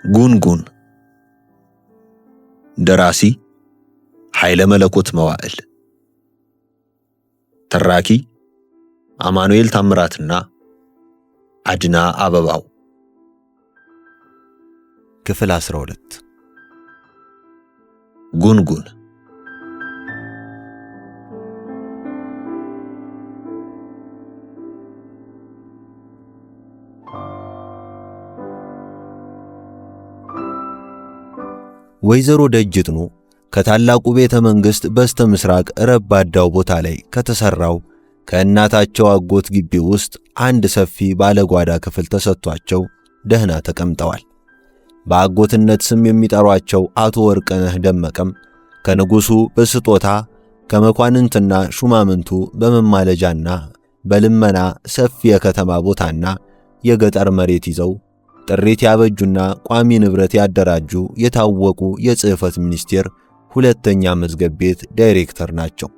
ጉንጉን ደራሲ ኃይለ መለኮት መዋዕል ተራኪ አማኑኤል ታምራትና አድና አበባው ክፍል 12 ጉንጉን ወይዘሮ ደጅጥኑ ከታላቁ ቤተ መንግስት በስተ ምስራቅ ረባዳው ቦታ ላይ ከተሰራው ከእናታቸው አጎት ግቢ ውስጥ አንድ ሰፊ ባለጓዳ ክፍል ተሰጥቷቸው ደህና ተቀምጠዋል። በአጎትነት ስም የሚጠሯቸው አቶ ወርቅነህ ደመቀም ከንጉሱ በስጦታ ከመኳንንትና ሹማምንቱ በመማለጃና በልመና ሰፊ የከተማ ቦታና የገጠር መሬት ይዘው ጥሪት ያበጁና ቋሚ ንብረት ያደራጁ የታወቁ የጽሕፈት ሚኒስቴር ሁለተኛ መዝገብ ቤት ዳይሬክተር ናቸው።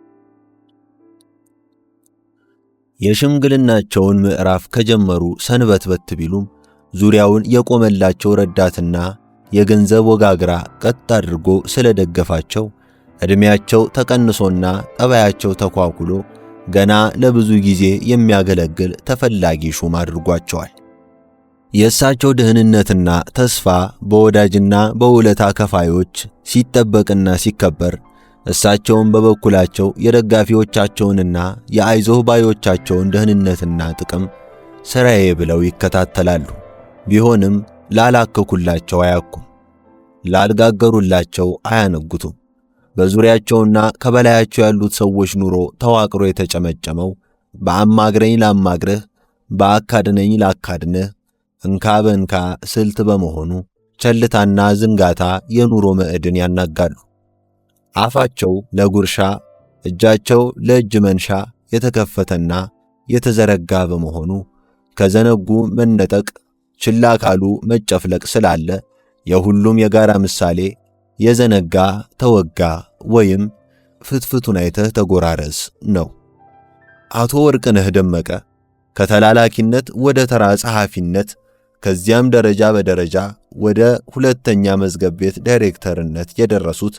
የሽምግልናቸውን ምዕራፍ ከጀመሩ ሰንበትበት ቢሉም ዙሪያውን የቆመላቸው ረዳትና የገንዘብ ወጋግራ ቀጥ አድርጎ ስለደገፋቸው ዕድሜያቸው ተቀንሶና ጠባያቸው ተኳኩሎ ገና ለብዙ ጊዜ የሚያገለግል ተፈላጊ ሹም አድርጓቸዋል። የእሳቸው ደህንነትና ተስፋ በወዳጅና በውለታ ከፋዮች ሲጠበቅና ሲከበር፣ እሳቸውም በበኩላቸው የደጋፊዎቻቸውንና የአይዞህ ባዮቻቸውን ደህንነትና ጥቅም ሥራዬ ብለው ይከታተላሉ። ቢሆንም ላላከኩላቸው አያኩም፣ ላልጋገሩላቸው አያነጉቱም። በዙሪያቸውና ከበላያቸው ያሉት ሰዎች ኑሮ ተዋቅሮ የተጨመጨመው በአማግረኝ ላማግረህ፣ በአካድነኝ ላካድነህ እንካ በእንካ ስልት በመሆኑ ቸልታና ዝንጋታ የኑሮ ማዕድን ያናጋሉ። አፋቸው ለጉርሻ እጃቸው ለእጅ መንሻ የተከፈተና የተዘረጋ በመሆኑ ከዘነጉ መነጠቅ ችላ ካሉ መጨፍለቅ ስላለ የሁሉም የጋራ ምሳሌ የዘነጋ ተወጋ ወይም ፍትፍቱን አይተህ ተጎራረስ ነው። አቶ ወርቅነህ ደመቀ ከተላላኪነት ወደ ተራ ጸሐፊነት ከዚያም ደረጃ በደረጃ ወደ ሁለተኛ መዝገብ ቤት ዳይሬክተርነት የደረሱት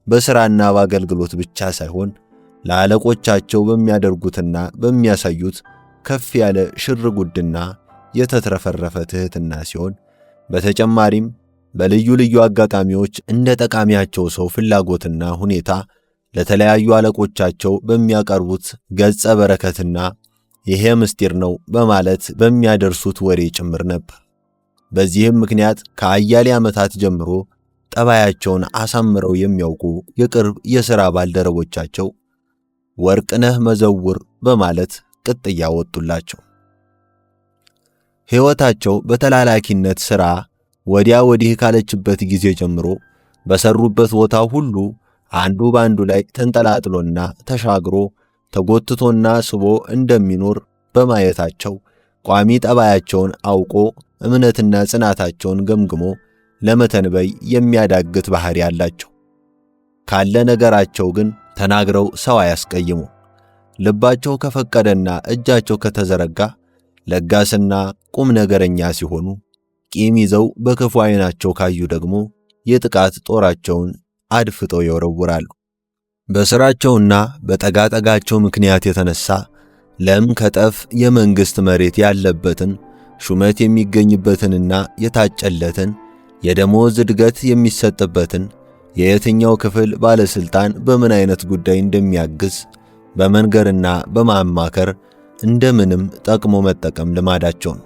በሥራና በአገልግሎት ብቻ ሳይሆን ለአለቆቻቸው በሚያደርጉትና በሚያሳዩት ከፍ ያለ ሽርጉድና የተትረፈረፈ ትሕትና ሲሆን በተጨማሪም በልዩ ልዩ አጋጣሚዎች እንደ ጠቃሚያቸው ሰው ፍላጎትና ሁኔታ ለተለያዩ አለቆቻቸው በሚያቀርቡት ገጸ በረከትና ይሄ ምስጢር ነው በማለት በሚያደርሱት ወሬ ጭምር ነበር። በዚህም ምክንያት ከአያሌ ዓመታት ጀምሮ ጠባያቸውን አሳምረው የሚያውቁ የቅርብ የሥራ ባልደረቦቻቸው ወርቅነህ መዘውር በማለት ቅጥያ ወጡላቸው። ሕይወታቸው በተላላኪነት ሥራ ወዲያ ወዲህ ካለችበት ጊዜ ጀምሮ በሰሩበት ቦታ ሁሉ አንዱ በአንዱ ላይ ተንጠላጥሎና ተሻግሮ ተጎትቶና ስቦ እንደሚኖር በማየታቸው ቋሚ ጠባያቸውን አውቆ እምነትና ጽናታቸውን ገምግሞ ለመተንበይ የሚያዳግት ባህሪ ያላቸው ካለ ነገራቸው ግን ተናግረው ሰው አያስቀይሙ። ልባቸው ከፈቀደና እጃቸው ከተዘረጋ ለጋስና ቁም ነገረኛ ሲሆኑ፣ ቂም ይዘው በክፉ ዓይናቸው ካዩ ደግሞ የጥቃት ጦራቸውን አድፍጠው ይወረውራሉ። በሥራቸውና በጠጋጠጋቸው ምክንያት የተነሳ ለም ከጠፍ የመንግሥት መሬት ያለበትን ሹመት የሚገኝበትንና የታጨለትን የደሞዝ እድገት የሚሰጥበትን የየትኛው ክፍል ባለስልጣን በምን አይነት ጉዳይ እንደሚያግዝ በመንገርና በማማከር እንደምንም ጠቅሞ መጠቀም ልማዳቸው ነው።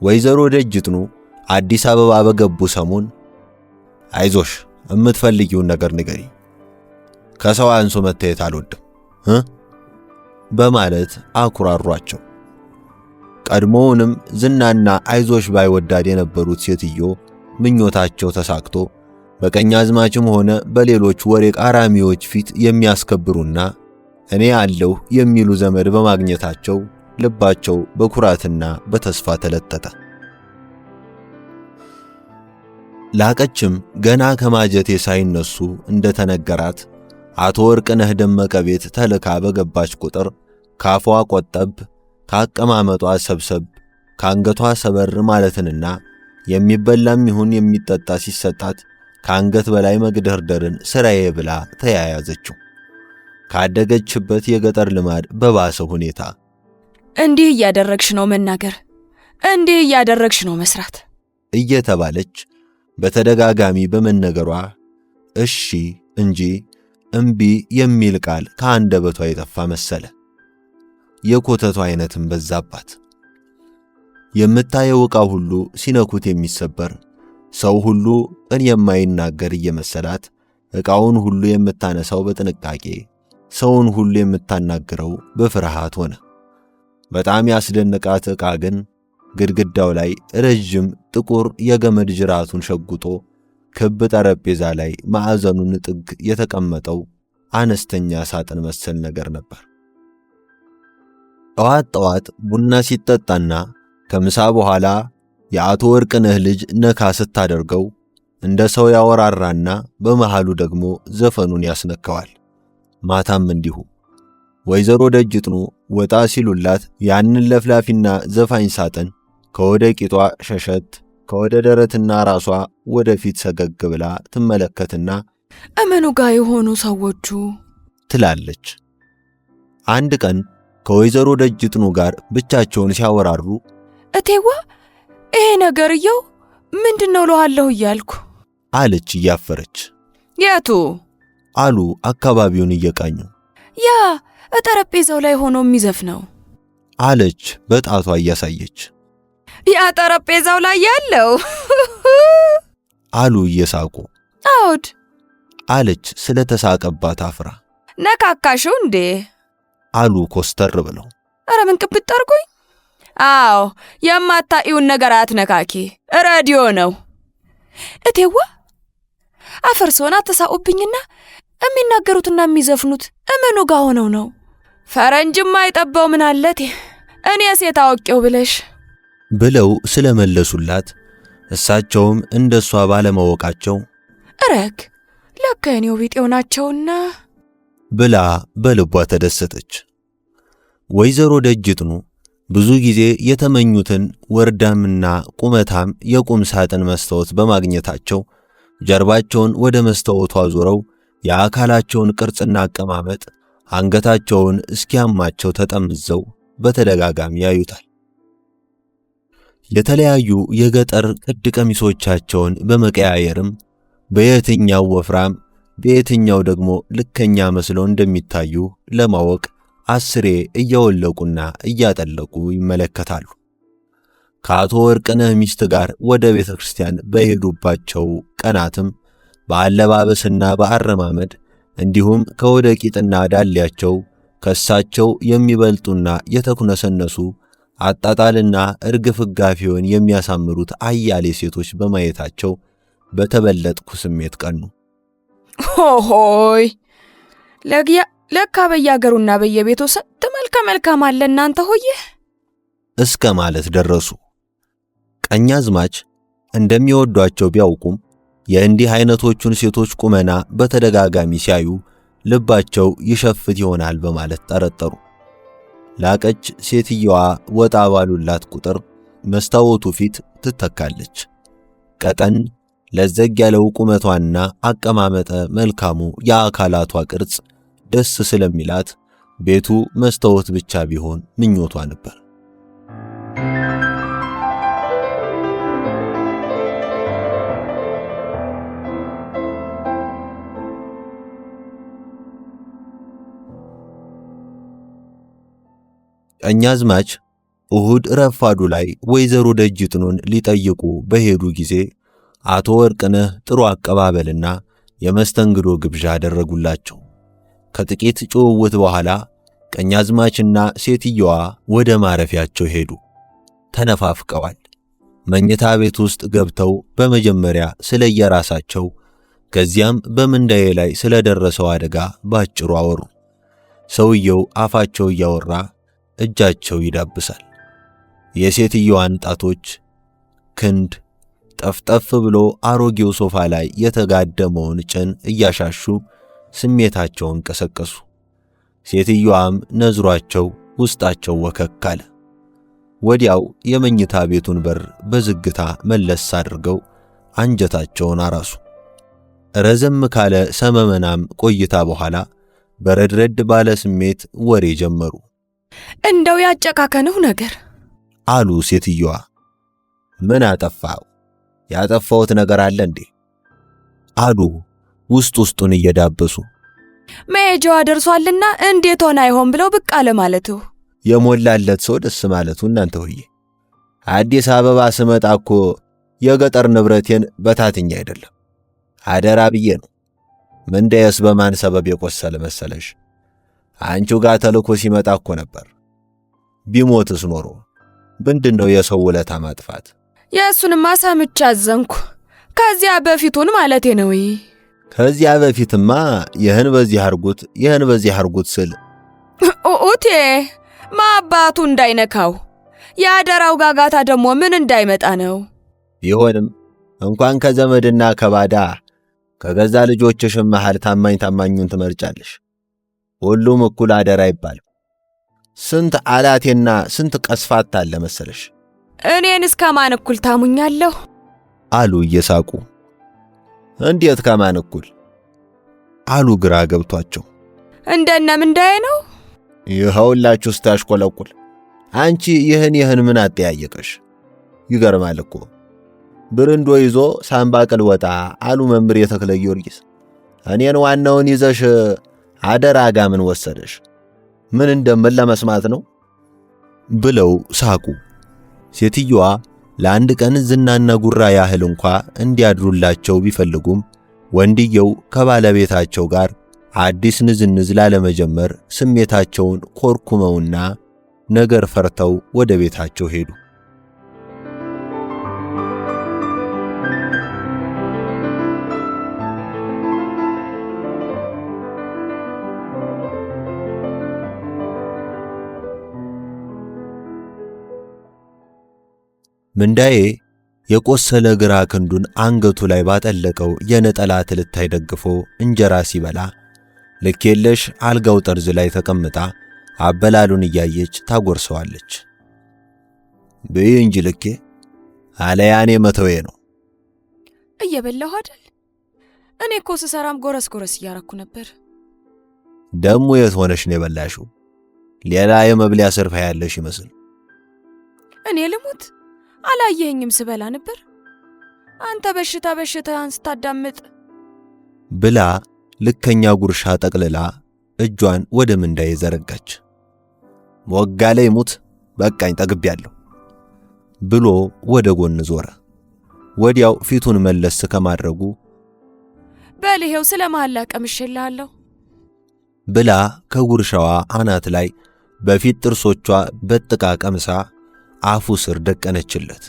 ወይዘሮ ደጅጥኑ አዲስ አበባ በገቡ ሰሞን አይዞሽ የምትፈልጊውን ነገር ንገሪ፣ ከሰው አንሶ መታየት አልወድም በማለት አኩራሯቸው። ቀድሞውንም ዝናና አይዞሽ ባይ ወዳድ የነበሩት ሴትዮ ምኞታቸው ተሳክቶ በቀኛዝማችም ሆነ በሌሎች ወሬ ቃራሚዎች ፊት የሚያስከብሩና እኔ አለሁ የሚሉ ዘመድ በማግኘታቸው ልባቸው በኩራትና በተስፋ ተለጠጠ። ላቀችም ገና ከማጀቴ ሳይነሱ እንደተነገራት አቶ ወርቅነህ ደመቀ ቤት ተልካ በገባች ቁጥር ካፏ ቆጠብ፣ ካቀማመጧ ሰብሰብ፣ ካንገቷ ሰበር ማለትንና የሚበላም ይሁን የሚጠጣ ሲሰጣት ከአንገት በላይ መግደርደርን ስራዬ ብላ ተያያዘችው። ካደገችበት የገጠር ልማድ በባሰ ሁኔታ እንዲህ እያደረግሽ ነው መናገር፣ እንዲህ እያደረግሽ ነው መስራት እየተባለች በተደጋጋሚ በመነገሯ እሺ እንጂ እምቢ የሚል ቃል ከአንደበቷ የጠፋ መሰለ። የኮተቷ አይነትም በዛባት። የምታየው ዕቃ ሁሉ ሲነኩት የሚሰበር፣ ሰው ሁሉ ቅን የማይናገር እየመሰላት ዕቃውን ሁሉ የምታነሳው በጥንቃቄ፣ ሰውን ሁሉ የምታናግረው በፍርሃት ሆነ። በጣም ያስደነቃት ዕቃ ግን ግድግዳው ላይ ረጅም ጥቁር የገመድ ጅራቱን ሸጉጦ ክብ ጠረጴዛ ላይ ማዕዘኑን ጥግ የተቀመጠው አነስተኛ ሳጥን መሰል ነገር ነበር። ጠዋት ጠዋት ቡና ሲጠጣና ከምሳ በኋላ የአቶ ወርቅነህ ልጅ ነካ ስታደርገው እንደ ሰው ያወራራና በመሃሉ ደግሞ ዘፈኑን ያስነካዋል። ማታም እንዲሁ ወይዘሮ ደጅጥኑ ወጣ ሲሉላት ያንን ለፍላፊና ዘፋኝ ሳጥን ከወደ ቂጧ ሸሸት፣ ከወደ ደረትና ራሷ ወደፊት ሰገግ ብላ ትመለከትና እመኑ ጋር የሆኑ ሰዎቹ ትላለች። አንድ ቀን ከወይዘሮ ደጅጥኑ ጋር ብቻቸውን ሲያወራሩ እቴዋ ይሄ ነገርየው ምንድነው ለዋለሁ እያልኩ አለች እያፈረች። የቱ አሉ አካባቢውን እየቃኙ። ያ ጠረጴዛው ላይ ሆኖ የሚዘፍነው አለች በጣቷ እያሳየች። ያ ጠረጴዛው ላይ ያለው አሉ እየሳቁ። አውድ አለች ስለተሳቀባት አፍራ። ነካካሽው እንዴ አሉ ኮስተር ብለው። ኧረ ምን ቅብጥ አርጎኝ። አዎ የማታዩን ነገር አትነካኪ፣ ራዲዮ ነው። እቴዋ አፈርሶና ተሳኡብኝና የሚናገሩትና የሚዘፍኑት እምኑ ጋር ሆነው ነው? ፈረንጅማ አይጠባው ምን አለት እኔ ሴት አውቄው ብለሽ ብለው ስለመለሱላት እሳቸውም እንደሷ ባለማወቃቸው ረክ ለካ የኔው ቢጤው ናቸውና ብላ በልቧ ተደሰተች። ወይዘሮ ደጅጥኑ ብዙ ጊዜ የተመኙትን ወርዳምና ቁመታም የቁም ሳጥን መስታወት በማግኘታቸው ጀርባቸውን ወደ መስታወቱ አዙረው የአካላቸውን ቅርጽና አቀማመጥ አንገታቸውን እስኪያማቸው ተጠምዘው በተደጋጋሚ ያዩታል። የተለያዩ የገጠር ቅድ ቀሚሶቻቸውን በመቀያየርም በየትኛው ወፍራም በየትኛው ደግሞ ልከኛ መስለው እንደሚታዩ ለማወቅ አስሬ እያወለቁና እያጠለቁ ይመለከታሉ። ከአቶ ወርቅነህ ሚስት ጋር ወደ ቤተ ክርስቲያን በሄዱባቸው ቀናትም በአለባበስና በአረማመድ እንዲሁም ከወደ ቂጥና ዳሌያቸው ከሳቸው የሚበልጡና የተኩነሰነሱ አጣጣልና እርግፍጋፊውን የሚያሳምሩት አያሌ ሴቶች በማየታቸው በተበለጥኩ ስሜት ቀኑ። ሆሆይ ለካ በየአገሩና በየቤቱ ስንት መልካም አለ እናንተ ሆየ እስከ ማለት ደረሱ። ቀኛዝማች እንደሚወዷቸው ቢያውቁም የእንዲህ አይነቶቹን ሴቶች ቁመና በተደጋጋሚ ሲያዩ ልባቸው ይሸፍት ይሆናል በማለት ጠረጠሩ። ላቀች ሴትየዋ ወጣ ባሉላት ቁጥር መስታወቱ ፊት ትተካለች። ቀጠን ለዘግ ያለው ቁመቷና አቀማመጠ መልካሙ የአካላቷ ቅርጽ ደስ ስለሚላት ቤቱ መስታወት ብቻ ቢሆን ምኞቷ ነበር። ቀኛዝማች እሁድ ረፋዱ ላይ ወይዘሮ ደጅጥኑን ሊጠይቁ በሄዱ ጊዜ አቶ ወርቅነህ ጥሩ አቀባበልና የመስተንግዶ ግብዣ አደረጉላቸው። ከጥቂት ጭውውት በኋላ ቀኛዝማችና ሴትየዋ ወደ ማረፊያቸው ሄዱ። ተነፋፍቀዋል። መኝታ ቤት ውስጥ ገብተው በመጀመሪያ ስለየራሳቸው ከዚያም በምንዳዬ ላይ ስለደረሰው አደጋ ባጭሩ አወሩ። ሰውየው አፋቸው እያወራ እጃቸው ይዳብሳል። የሴትየዋን ጣቶች ክንድ ጠፍጠፍ ብሎ አሮጌው ሶፋ ላይ የተጋደመውን ጭን እያሻሹ ስሜታቸውን ቀሰቀሱ። ሴትየዋም ነዝሯቸው ውስጣቸው ወከክ አለ። ወዲያው የመኝታ ቤቱን በር በዝግታ መለስ አድርገው አንጀታቸውን አራሱ። ረዘም ካለ ሰመመናም ቆይታ በኋላ በረድረድ ባለ ስሜት ወሬ ጀመሩ። እንደው ያጨካከነው ነገር አሉ ሴትየዋ። ምን አጠፋው? ያጠፋውት ነገር አለ እንዴ? አሉ ውስጡን እየዳበሱ። መሄጃዋ ደርሷልና እንዴት ሆነ አይሆን ብለው ብቅ አለ ማለቱ። የሞላለት ሰው ደስ ማለቱ እናንተ ሆዬ። አዲስ አበባ ስመጣ እኮ የገጠር ንብረቴን በታትኛ አይደለም አደራ ብዬ ነው። ምንደየስ በማን ሰበብ የቆሰለ መሰለሽ? አንቺው ጋር ተልኮ ሲመጣ እኮ ነበር። ቢሞትስ ኖሮ ምንድነው የሰው ውለታ ማጥፋት? የእሱንማ ሰምቼ አዘንኩ። ከዚያ በፊቱን ማለቴ ነው። ከዚያ በፊትማ ይህን በዚህ አርጉት ይህን በዚህ አርጉት ስል ኡቴ ማባቱ እንዳይነካው ያደራው ጋጋታ ደግሞ ምን እንዳይመጣ ነው። ቢሆንም እንኳን ከዘመድና ከባዳ ከገዛ ልጆችሽም መሃል ታማኙን ትመርጫለሽ። ሁሉም እኩል አደራ ይባል። ስንት አላቴና ስንት ቀስፋት አለ መሰለሽ። እኔን እስከማን እኩል ታሙኛለሁ? አሉ እየሳቁ። እንዴት ከማን እኩል? አሉ ግራ ገብቷቸው። እንደነም እንዳይ ነው ይኸውላችሁ ስታሽቆለቁል። አንቺ ይህን ምን አጠያየቀሽ? ይገርማል እኮ ብርንዶ ይዞ ሳምባ ቅል ወጣ አሉ መምር የተክለ ጊዮርጊስ። እኔን ዋናውን ይዘሽ አደራ ጋ ምን ወሰደሽ? ምን እንደምን ለመስማት ነው ብለው ሳቁ። ሴትየዋ ለአንድ ቀን ዝናና ጉራ ያህል እንኳ እንዲያድሩላቸው ቢፈልጉም ወንድየው ከባለቤታቸው ጋር አዲስ ንዝንዝ ላለመጀመር ስሜታቸውን ኮርኩመውና ነገር ፈርተው ወደ ቤታቸው ሄዱ። ምንዳዬ የቆሰለ ግራ ክንዱን አንገቱ ላይ ባጠለቀው የነጠላ ትልታይ ደግፎ እንጀራ ሲበላ ልኬለሽ አልጋው ጠርዝ ላይ ተቀምጣ አበላሉን እያየች ታጎርሰዋለች። በይ እንጂ ልኬ አለያኔ መተዌ ነው። እየበላሁ አይደል? እኔ እኮ ስሰራም ጎረስ እያረኩ ነበር። ደሞ የት ሆነሽ ነው የበላሽው? ሌላ የመብሊያ ሰርፋ ያለሽ ይመስል። እኔ ልሙት አላየኝም ስበላ ነበር። አንተ በሽታን ስታዳምጥ ብላ ልከኛ ጉርሻ ጠቅልላ እጇን ወደ ምንዳዬ ዘረጋች። ወጋ ላይ ሙት በቃኝ ጠግቤያለሁ ብሎ ወደ ጎን ዞረ። ወዲያው ፊቱን መለስ ከማድረጉ በልሄው ስለማላ ቀምሽልሃለሁ ብላ ከጉርሻዋ አናት ላይ በፊት ጥርሶቿ በጥቃ ቀምሳ አፉ ስር ደቀነችለት።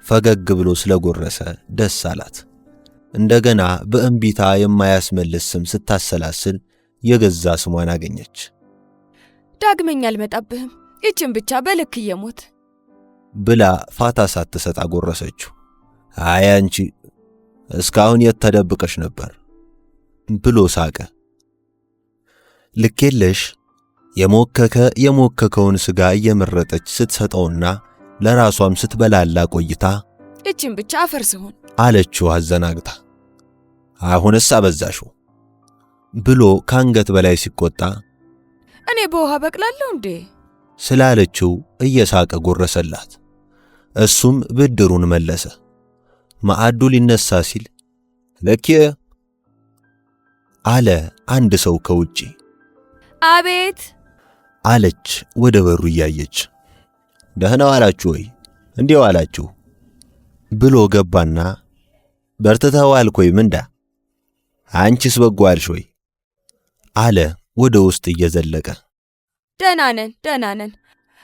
ፈገግ ብሎ ስለጎረሰ ደስ አላት። እንደገና በእንቢታ የማያስመልስ ስም ስታሰላስል የገዛ ስሟን አገኘች። ዳግመኛ አልመጣብህም ይችን ብቻ በልክ እየሞት ብላ ፋታ ሳትሰጥ አጎረሰችው። አይ አንቺ እስካሁን የት ተደብቀሽ ነበር ብሎ ሳቀ። ልኬለሽ የሞከከውን ስጋ እየመረጠች ስትሰጠውና ለራሷም ስትበላላ ቆይታ እቺን ብቻ አፈርስሁን አለችው አዘናግታ። አሁንስ አበዛሽው ብሎ ካንገት በላይ ሲቆጣ እኔ በውሃ በቅላለሁ እንዴ ስላለችው እየሳቀ ጎረሰላት። እሱም ብድሩን መለሰ። ማዕዱ ሊነሳ ሲል ለኬ አለ አንድ ሰው ከውጪ። አቤት አለች ወደ በሩ እያየች። ደህና ዋላችሁ ወይ? እንዴው ዋላችሁ ብሎ ገባና በርተታዋል ኮይ ምንዳ አንቺስ በጎ አልሽ ወይ አለ ወደ ውስጥ እየዘለቀ። ደህና ነን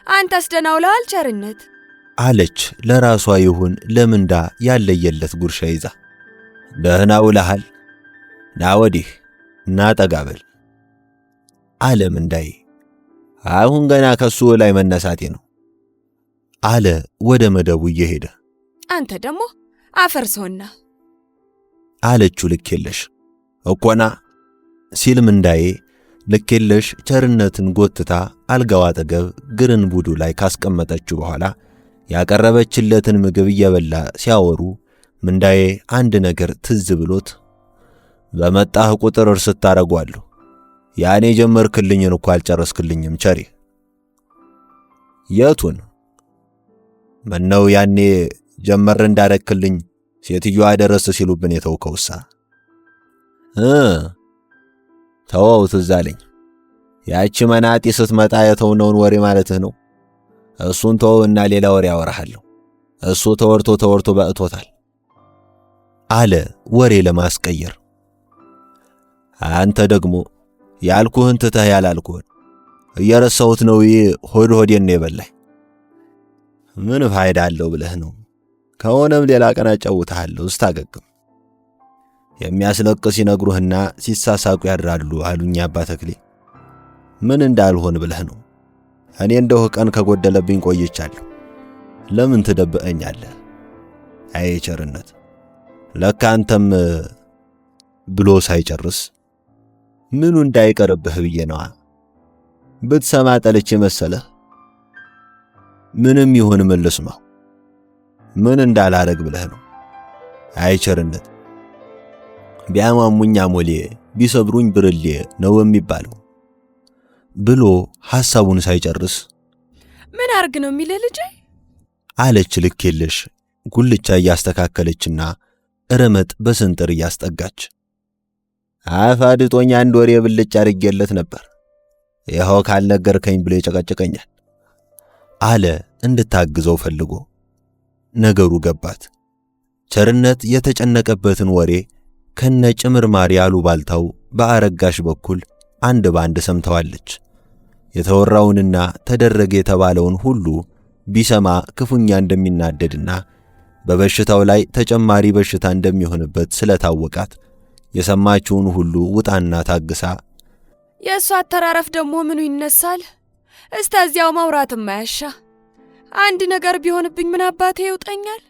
አንተስ ደህና ውለሃል ቸርነት አለች ለራሷ ይሁን ለምንዳ ያለየለት ጉርሻ ይዛ። ደህና ውለሃል ና ወዲህ ና ጠጋበል አለ ምንዳዬ። አሁን ገና ከሱ ላይ መነሳቴ ነው አለ ወደ መደቡ እየሄደ። አንተ ደግሞ አፈርሰውና አለችው ልኬለሽ እኮና ሲል ምንዳዬ ልኬለሽ ቸርነትን ጎትታ አልጋው አጠገብ ግርንቡዱ ላይ ካስቀመጠችው በኋላ ያቀረበችለትን ምግብ እየበላ ሲያወሩ ምንዳዬ አንድ ነገር ትዝ ብሎት በመጣህ ቁጥር እርስት ታረጋለሁ። ያኔ ጀመርክልኝን እኮ አልጨረስክልኝም ቸሪ። የቱን? ምነው ያኔ ጀመር እንዳረክልኝ ሴትዮዋ ደረስ ሲሉብን የተውከውሳ? ተወው ትዝ አለኝ። ያቺ መናጢ ስትመጣ የተውነውን ወሬ ማለትህ ነው? እሱን ተወውና ሌላ ወሬ አወራሃለሁ። እሱ ተወርቶ በእቶታል አለ ወሬ ለማስቀየር። አንተ ደግሞ ያልኩህን ትተህ ያላልኩህን እየረሳሁት ነው። ሆዴን ነው የበላኝ። ምን ፋይዳ አለው ብለህ ነው? ከሆነም ሌላ ቀን አጫውትሃለሁ ስታገግም። የሚያስለቅስ ይነግሩህና ሲሳሳቁ ያድራሉ አሉኝ አባ ተክሌ። ምን እንዳልሆን ብለህ ነው? እኔ እንደው ቀን ከጎደለብኝ ቆይቻለሁ። ለምን ትደብቀኛለህ? አይ ቸርነት፣ ለካ አንተም ብሎ ሳይጨርስ ምኑ እንዳይቀርብህ ብዬ ነዋ። ብትሰማ ጠልቼ መሰለህ? ምንም ይሁን ምን ልስማው? ምን እንዳላረግ ብለህ ነው? አይ ቸርነት፣ ቢያማሙኝ አሞሌ ቢሰብሩኝ ብርሌ ነው የሚባለው ብሎ ሐሳቡን ሳይጨርስ ምን አርግ ነው የሚልህ ልጄ? አለች ልኬለሽ ጉልቻ እያስተካከለችና ረመጥ በስንጥር እያስጠጋች። አፋድጦኝ አንድ ወሬ ብልጭ አርጌለት ነበር። ይኸው ካልነገርከኝ ብሎ ይጨቀጭቀኛል አለ እንድታግዘው ፈልጎ። ነገሩ ገባት። ቸርነት የተጨነቀበትን ወሬ ከነጭምርማሪ ያሉባልታው በአረጋሽ በኩል አንድ ባንድ ሰምተዋለች። የተወራውንና ተደረገ የተባለውን ሁሉ ቢሰማ ክፉኛ እንደሚናደድና በበሽታው ላይ ተጨማሪ በሽታ እንደሚሆንበት ስለታወቃት የሰማችውን ሁሉ ውጣና ታግሳ የእሱ አተራረፍ ደግሞ ምኑ ይነሳል? እስከዚያው ማውራትም ማያሻ። አንድ ነገር ቢሆንብኝ ምን አባቴ ይውጠኛል?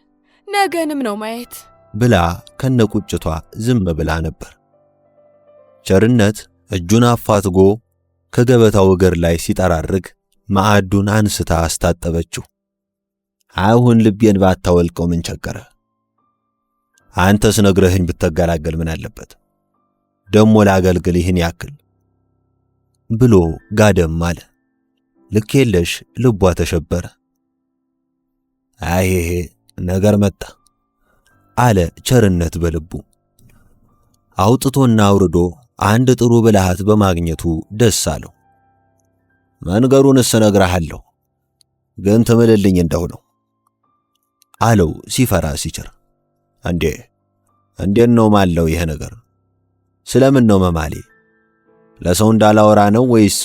ነገንም ነው ማየት ብላ ከነቁጭቷ ዝም ብላ ነበር። ቸርነት እጁን አፋትጎ ከገበታው እግር ላይ ሲጠራርግ ማዕዱን አንስታ አስታጠበችው። አሁን ልቤን ባታወልቀው ምን ቸገረ? አንተስ ነግረህኝ ብትገላገል ምን አለበት? ደሞ ላገልግል ይህን ያክል ብሎ ጋደም አለ። ልኬለሽ ልቧ ተሸበረ። አይሄ ነገር መጣ አለ ቸርነት በልቡ። አውጥቶና አውርዶ አንድ ጥሩ ብልሃት በማግኘቱ ደስ አለው። መንገሩንስ እነግርሃለሁ ግን ትምልልኝ እንደው ነው አለው ሲፈራ ሲችር። እንዴት ነው ማለው ይሄ ነገር? ስለምን ነው መማሌ? ለሰው እንዳላወራ ነው ወይስ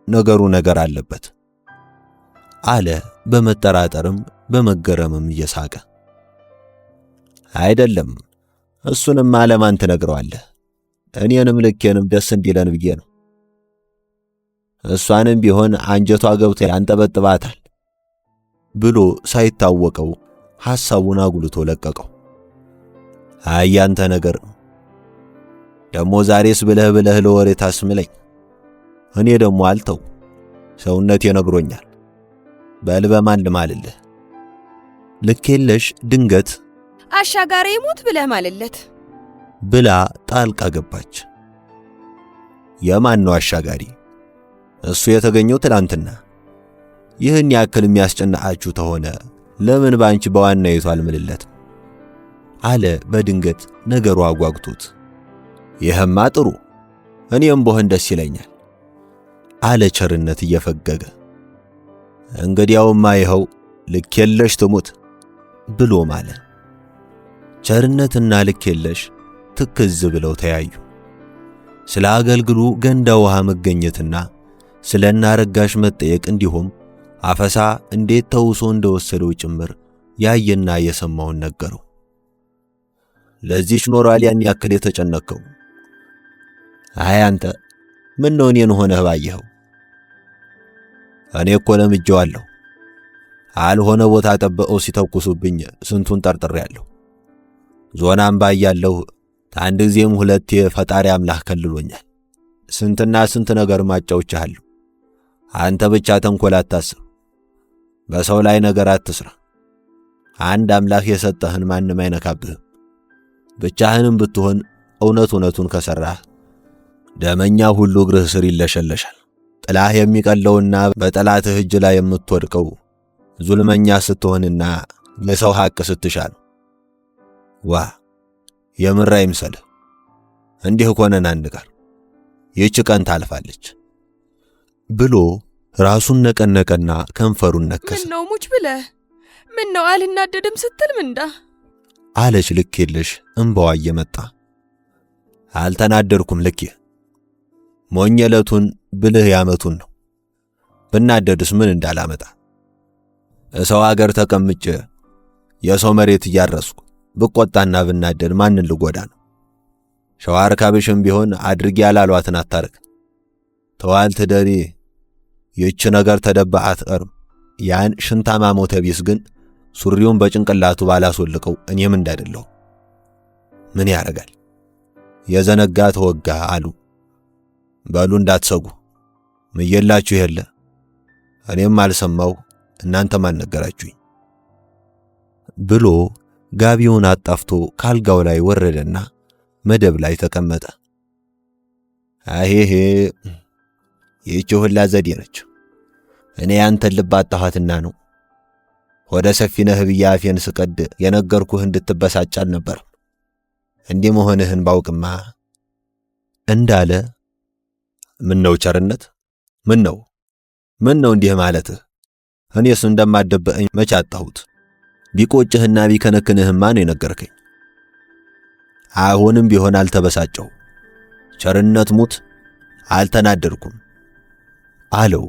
ነገሩ ነገር አለበት? አለ በመጠራጠርም በመገረምም እየሳቀ። አይደለም፣ እሱንም ለማን ትነግረዋለህ? እኔንም ልኬንም ደስ እንዲለን ብዬ ነው። እሷንም ቢሆን አንጀቷ ገብቶ ያንጠበጥባታል ብሎ ሳይታወቀው ሐሳቡን አጉልቶ ለቀቀው። አያንተ ነገር ደሞ ዛሬስ ብለህ ለወሬ ታስምለኝ። እኔ ደሞ አልተው፣ ሰውነቴ ነግሮኛል። በልበማን ልማልልህ? ልኬለሽ ድንገት አሻጋሪ ይሙት ብለህ ማልለት ብላ ጣልቃ ገባች። የማን ነው አሻጋሪ? እሱ የተገኘው ትላንትና። ይህን ያክል የሚያስጨንቃችሁ ተሆነ ለምን ባንቺ በዋናይቱ አልምልለት? አለ በድንገት ነገሩ አጓግቶት። ይህማ ጥሩ፣ እኔም በሆን ደስ ይለኛል አለ ቸርነት እየፈገገ። እንግዲያውማ ይኸው ልኬለሽ ትሙት ብሎ ማለ። ቸርነትና ልኬለሽ ትክዝ ብለው ተያዩ። ስለ አገልግሉ ገንዳ ውሃ መገኘትና ስለ እናረጋሽ መጠየቅ እንዲሁም አፈሳ እንዴት ተውሶ እንደወሰደው ጭምር ያየና የሰማውን ነገረው። ለዚህች ኖራል ያን ያክል የተጨነቀው? አይ አንተ ምን ነው እኔን ሆነህ ባየኸው? እኔ እኮ ለምጄዋለሁ። አልሆነ ቦታ ጠበቀው ሲተኩሱብኝ ስንቱን ጠርጥሬያለሁ። ዞናም ባያለሁ አንድ ጊዜም ሁለቴ ፈጣሪ አምላክ ከልሎኛል። ስንትና ስንት ነገር ማጫውቻለሁ። አንተ ብቻ ተንኮል አታስብ፣ በሰው ላይ ነገር አትስራ። አንድ አምላክ የሰጠህን ማንም አይነካብህም። ብቻህንም ብትሆን እውነቱን ከሰራህ ደመኛ ሁሉ እግርህ ስር ይለሸለሻል። ጥላህ የሚቀለውና በጠላትህ እጅ ላይ የምትወድቀው ዙልመኛ ስትሆንና ለሰው ሐቅ ስትሻል። ዋ የምር አይምሰልህ። እንዲህ ሆነን አንድ ጋር ይህች ቀን ታልፋለች ብሎ ራሱን ነቀነቀና ከንፈሩን ነከሰ። ምን ነው ሙች ብለህ ምን ነው አልናደድም ስትል ምንዳ አለች ልክ የለሽ እንባዋ እየመጣ። አልተናደድኩም ልኬ፣ ሞኘለቱን ብልህ ያመቱን ነው። ብናደድስ ምን እንዳላመጣ። ሰው አገር ተቀምጬ የሰው መሬት እያረስኩ ብቆጣና ብናደድ ማንን ልጎዳ ነው? ሸዋር ካብሽም ቢሆን አድርጊ ያላሏትን አታርግ። ተዋልት ደሪ ይህች ነገር ተደባ አትቀርም። ያን ሽንታማ ሞተ ቢስ ግን ሱሪውን በጭንቅላቱ ባላስወልቀው እኔም እንዳይደለሁ ምን ያረጋል? የዘነጋ ተወጋ አሉ። በሉ እንዳትሰጉ ምየላችሁ የለ እኔም አልሰማው እናንተም አልነገራችሁኝ ብሎ ጋቢውን አጣፍቶ ካልጋው ላይ ወረደና መደብ ላይ ተቀመጠ። አሄሄ ይህች ሁላ ዘዴ ነች። እኔ ያንተን ልብ አጣኋትና ነው። ወደ ሰፊ ነህ ብዬ አፌን ስቀድ የነገርኩህ እንድትበሳጭ አልነበረም። እንዲህ መሆንህን ባውቅማ እንዳለ ምን ነው ቸርነት? ምን ነው እንዲህ ማለትህ? እኔስ እንደማደበኝ መች አጣሁት? ቢቆጭህና ቢከነክንህማ ነው የነገርከኝ። አሁንም ቢሆን አልተበሳጨው። ቸርነት ሙት አልተናደድኩም አለው።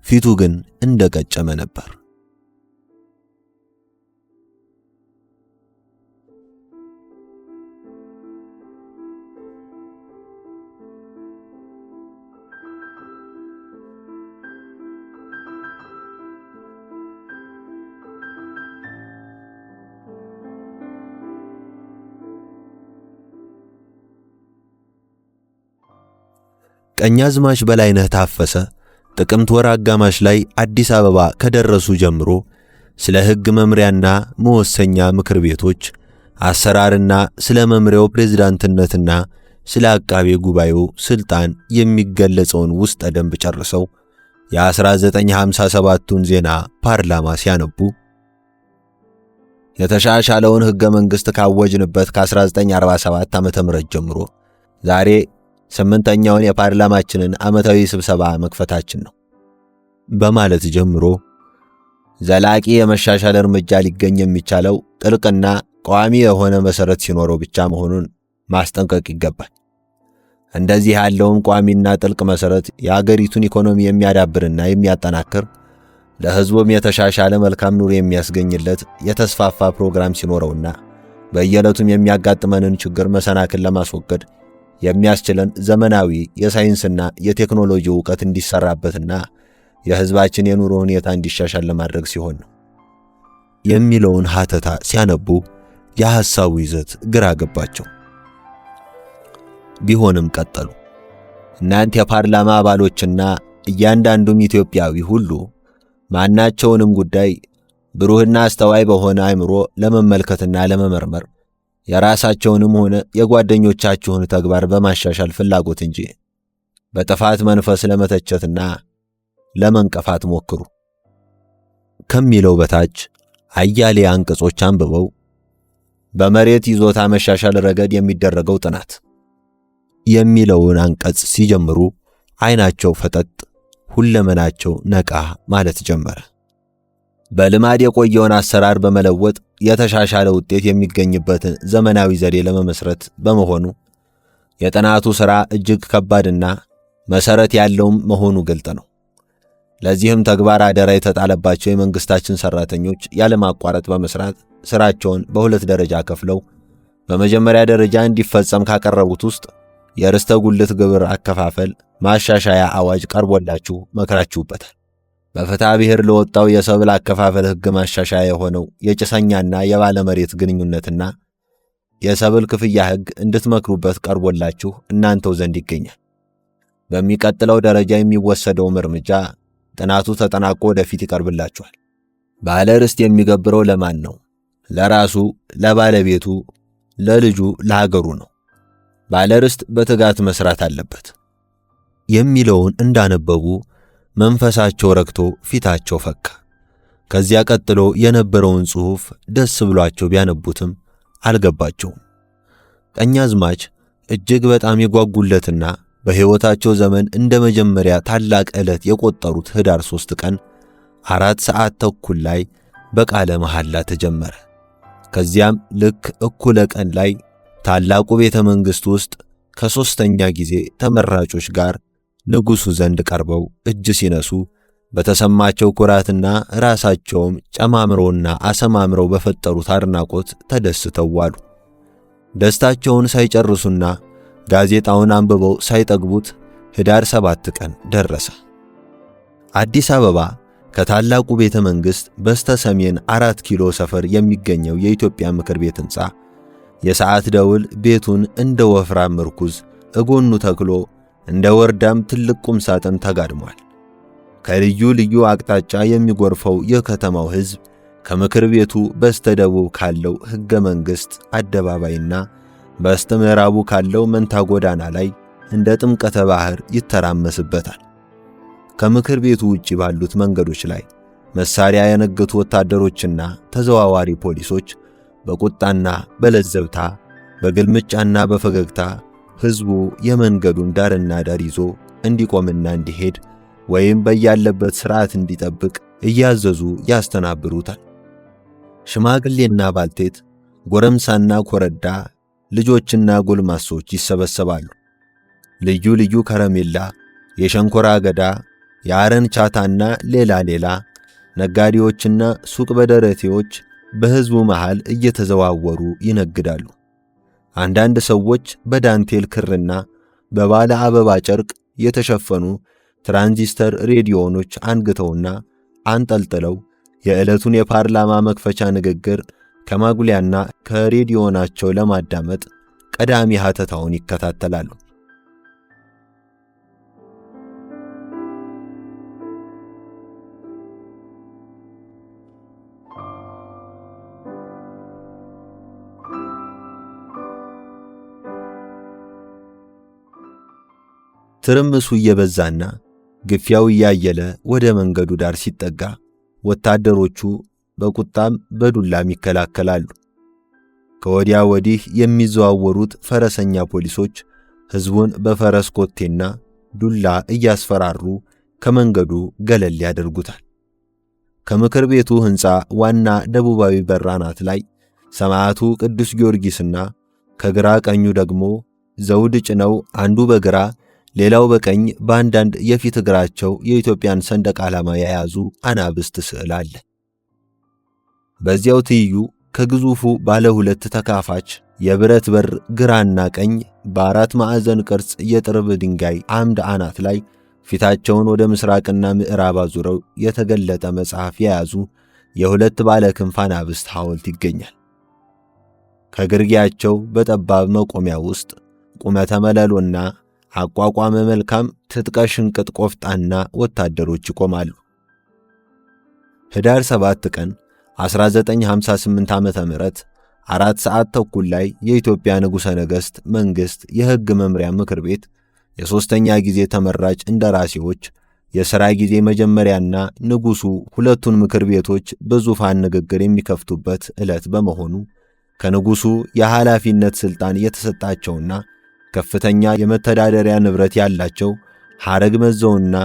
ፊቱ ግን እንደቀጨመ ነበር። ቀኛዝማች በላይነህ ታፈሰ ጥቅምት ወር አጋማሽ ላይ አዲስ አበባ ከደረሱ ጀምሮ ስለ ሕግ መምሪያና መወሰኛ ምክር ቤቶች አሰራርና ስለ መምሪያው ፕሬዝዳንትነትና ስለ አቃቤ ጉባኤው ስልጣን የሚገለጸውን ውስጥ ደንብ ጨርሰው የ1957ቱን ዜና ፓርላማ ሲያነቡ የተሻሻለውን ሕገ መንግሥት ካወጅንበት ከ1947 ዓመተ ምህረት ጀምሮ ዛሬ 8ኛውን የፓርላማችንን ዓመታዊ ስብሰባ መክፈታችን ነው በማለት ጀምሮ ዘላቂ የመሻሻል እርምጃ ሊገኝ የሚቻለው ጥልቅና ቋሚ የሆነ መሰረት ሲኖረው ብቻ መሆኑን ማስጠንቀቅ ይገባል። እንደዚህ ያለውን ቋሚና ጥልቅ መሰረት የአገሪቱን ኢኮኖሚ የሚያዳብርና የሚያጠናክር ለሕዝቡም የተሻሻለ መልካም ኑሮ የሚያስገኝለት የተስፋፋ ፕሮግራም ሲኖረውና በየዕለቱም የሚያጋጥመንን ችግር መሰናክል ለማስወገድ የሚያስችለን ዘመናዊ የሳይንስና የቴክኖሎጂ ዕውቀት እንዲሰራበትና የሕዝባችን የኑሮ ሁኔታ እንዲሻሻል ለማድረግ ሲሆን ነው የሚለውን ሐተታ ሲያነቡ የሐሳቡ ይዘት ግራ ገባቸው። ቢሆንም ቀጠሉ። እናንተ የፓርላማ አባሎችና እያንዳንዱም ኢትዮጵያዊ ሁሉ ማናቸውንም ጉዳይ ብሩህና አስተዋይ በሆነ አእምሮ ለመመልከትና ለመመርመር የራሳቸውንም ሆነ የጓደኞቻችሁን ተግባር በማሻሻል ፍላጎት እንጂ በጥፋት መንፈስ ለመተቸትና ለመንቀፋት ሞክሩ ከሚለው በታች አያሌ አንቀጾች አንብበው በመሬት ይዞታ መሻሻል ረገድ የሚደረገው ጥናት የሚለውን አንቀጽ ሲጀምሩ አይናቸው ፈጠጥ ሁለመናቸው ነቃ ማለት ጀመረ። በልማድ የቆየውን አሰራር በመለወጥ የተሻሻለ ውጤት የሚገኝበትን ዘመናዊ ዘዴ ለመመስረት በመሆኑ የጥናቱ ሥራ እጅግ ከባድና መሰረት ያለውም መሆኑ ግልጥ ነው። ለዚህም ተግባር አደራ የተጣለባቸው የመንግስታችን ሰራተኞች ያለማቋረጥ በመስራት ስራቸውን በሁለት ደረጃ ከፍለው በመጀመሪያ ደረጃ እንዲፈጸም ካቀረቡት ውስጥ የርስተ ጉልት ግብር አከፋፈል ማሻሻያ አዋጅ ቀርቦላችሁ መከራችሁበታል። በፍትሐ ብሔር ለወጣው የሰብል አከፋፈል ሕግ ማሻሻያ የሆነው የጭሰኛና የባለመሬት ግንኙነትና የሰብል ክፍያ ሕግ እንድትመክሩበት ቀርቦላችሁ እናንተው ዘንድ ይገኛል። በሚቀጥለው ደረጃ የሚወሰደው እርምጃ ጥናቱ ተጠናቆ ወደፊት ይቀርብላችኋል። ባለ ርስት የሚገብረው ለማን ነው? ለራሱ፣ ለባለቤቱ፣ ለልጁ፣ ለሀገሩ ነው። ባለ ርስት በትጋት መስራት አለበት የሚለውን እንዳነበቡ መንፈሳቸው ረክቶ ፊታቸው ፈካ። ከዚያ ቀጥሎ የነበረውን ጽሑፍ ደስ ብሏቸው ቢያነቡትም አልገባቸውም። ቀኛዝማች እጅግ በጣም የጓጉለትና በሕይወታቸው ዘመን እንደ መጀመሪያ ታላቅ ዕለት የቆጠሩት ኅዳር 3 ቀን 4 ሰዓት ተኩል ላይ በቃለ መሐላ ተጀመረ። ከዚያም ልክ እኩለ ቀን ላይ ታላቁ ቤተ መንግሥት ውስጥ ከሦስተኛ ጊዜ ተመራጮች ጋር ንጉሡ ዘንድ ቀርበው እጅ ሲነሱ በተሰማቸው ኩራትና ራሳቸውም ጨማምረውና አሰማምረው በፈጠሩት አድናቆት ተደስተው ዋሉ። ደስታቸውን ሳይጨርሱና ጋዜጣውን አንብበው ሳይጠግቡት ኅዳር 7 ቀን ደረሰ። አዲስ አበባ ከታላቁ ቤተ መንግሥት በስተ ሰሜን 4 ኪሎ ሰፈር የሚገኘው የኢትዮጵያ ምክር ቤት ሕንፃ የሰዓት ደውል ቤቱን እንደ ወፍራም ምርኩዝ እጎኑ ተክሎ እንደ ወርዳም ትልቅ ቁም ሳጥን ተጋድሟል። ከልዩ ልዩ አቅጣጫ የሚጎርፈው የከተማው ሕዝብ ከምክር ቤቱ በስተ ደቡብ ካለው ሕገ መንግሥት አደባባይና በስተ ምዕራቡ ካለው መንታ ጎዳና ላይ እንደ ጥምቀተ ባህር ይተራመስበታል። ከምክር ቤቱ ውጪ ባሉት መንገዶች ላይ መሳሪያ ያነገቱ ወታደሮችና ተዘዋዋሪ ፖሊሶች በቁጣና በለዘብታ በግልምጫና በፈገግታ ሕዝቡ የመንገዱን ዳርና ዳር ይዞ እንዲቆምና እንዲሄድ ወይም በያለበት ሥርዓት እንዲጠብቅ እያዘዙ ያስተናብሩታል። ሽማግሌና ባልቴት፣ ጎረምሳና ኮረዳ፣ ልጆችና ጎልማሶች ይሰበሰባሉ። ልዩ ልዩ ከረሜላ፣ የሸንኮራ አገዳ፣ የአረን ቻታና ሌላ ሌላ ነጋዴዎችና ሱቅ በደረቴዎች በሕዝቡ መሃል እየተዘዋወሩ ይነግዳሉ። አንዳንድ ሰዎች በዳንቴል ክርና በባለ አበባ ጨርቅ የተሸፈኑ ትራንዚስተር ሬዲዮኖች አንግተውና አንጠልጥለው የዕለቱን የፓርላማ መክፈቻ ንግግር ከማጉሊያና ከሬዲዮናቸው ለማዳመጥ ቀዳሚ ሀተታውን ይከታተላሉ። ትርምሱ እየበዛና ግፊያው እያየለ ወደ መንገዱ ዳር ሲጠጋ ወታደሮቹ በቁጣም በዱላም ይከላከላሉ። ከወዲያ ወዲህ የሚዘዋወሩት ፈረሰኛ ፖሊሶች ሕዝቡን በፈረስ ኮቴና ዱላ እያስፈራሩ ከመንገዱ ገለል ያደርጉታል። ከምክር ቤቱ ሕንፃ ዋና ደቡባዊ በር አናት ላይ ሰማዕቱ ቅዱስ ጊዮርጊስና ከግራ ቀኙ ደግሞ ዘውድ ጭነው አንዱ በግራ ሌላው በቀኝ በአንዳንድ የፊት እግራቸው የኢትዮጵያን ሰንደቅ ዓላማ የያዙ አናብስት ስዕል አለ። በዚያው ትይዩ ከግዙፉ ባለ ሁለት ተካፋች የብረት በር ግራና ቀኝ በአራት ማዕዘን ቅርጽ የጥርብ ድንጋይ አምድ አናት ላይ ፊታቸውን ወደ ምስራቅና ምዕራብ አዙረው የተገለጠ መጽሐፍ የያዙ የሁለት ባለ ክንፍ አናብስት ሐውልት ይገኛል። ከግርጌያቸው በጠባብ መቆሚያ ውስጥ ቁመተ መለሎና አቋቋመ መልካም ትጥቀ ሽንቅጥ ቆፍጣና ወታደሮች ይቆማሉ። ኅዳር 7 ቀን 1958 ዓመተ ምህረት 4 ሰዓት ተኩል ላይ የኢትዮጵያ ንጉሠ ነገሥት መንግሥት የሕግ መምሪያ ምክር ቤት የሦስተኛ ጊዜ ተመራጭ እንደራሴዎች የሥራ ጊዜ መጀመሪያና ንጉሡ ሁለቱን ምክር ቤቶች በዙፋን ንግግር የሚከፍቱበት ዕለት በመሆኑ ከንጉሡ የኃላፊነት ሥልጣን የተሰጣቸውና ከፍተኛ የመተዳደሪያ ንብረት ያላቸው ሐረግ መዘውና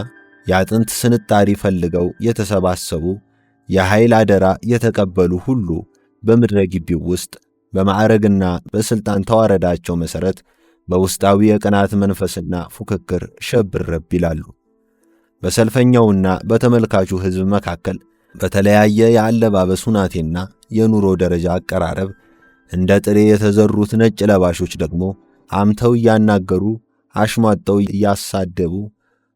የአጥንት ስንጣሪ ፈልገው የተሰባሰቡ የኃይል አደራ የተቀበሉ ሁሉ በምድረ ግቢው ውስጥ በማዕረግና በሥልጣን ተዋረዳቸው መሠረት በውስጣዊ የቅናት መንፈስና ፉክክር ሸብረብ ይላሉ። በሰልፈኛውና በተመልካቹ ሕዝብ መካከል በተለያየ የአለባበስ ሁናቴና የኑሮ ደረጃ አቀራረብ እንደ ጥሬ የተዘሩት ነጭ ለባሾች ደግሞ አምተው እያናገሩ፣ አሽሟጠው እያሳደቡ፣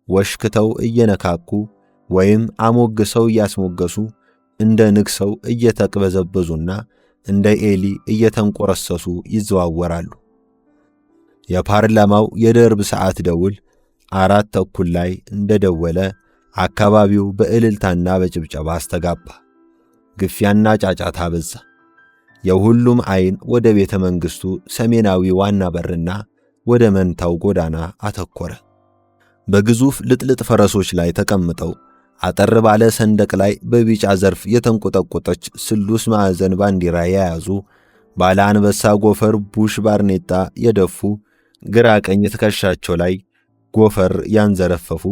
ወሽክተው እየነካኩ ወይም አሞግሰው እያስሞገሱ እንደ ንግሰው እየተቅበዘበዙና እንደ ኤሊ እየተንቆረሰሱ ይዘዋወራሉ። የፓርላማው የደርብ ሰዓት ደውል 4:30 ላይ እንደደወለ አካባቢው በእልልታና በጭብጨባ አስተጋባ። ግፊያና ጫጫታ በዛ። የሁሉም ዓይን ወደ ቤተ መንግሥቱ ሰሜናዊ ዋና በርና ወደ መንታው ጎዳና አተኮረ። በግዙፍ ልጥልጥ ፈረሶች ላይ ተቀምጠው አጠር ባለ ሰንደቅ ላይ በቢጫ ዘርፍ የተንቆጠቆጠች ስሉስ ማዕዘን ባንዲራ የያዙ ባለ አንበሳ ጎፈር ቡሽ ባርኔጣ የደፉ ግራ ቀኝ ትከሻቸው ላይ ጎፈር ያንዘረፈፉ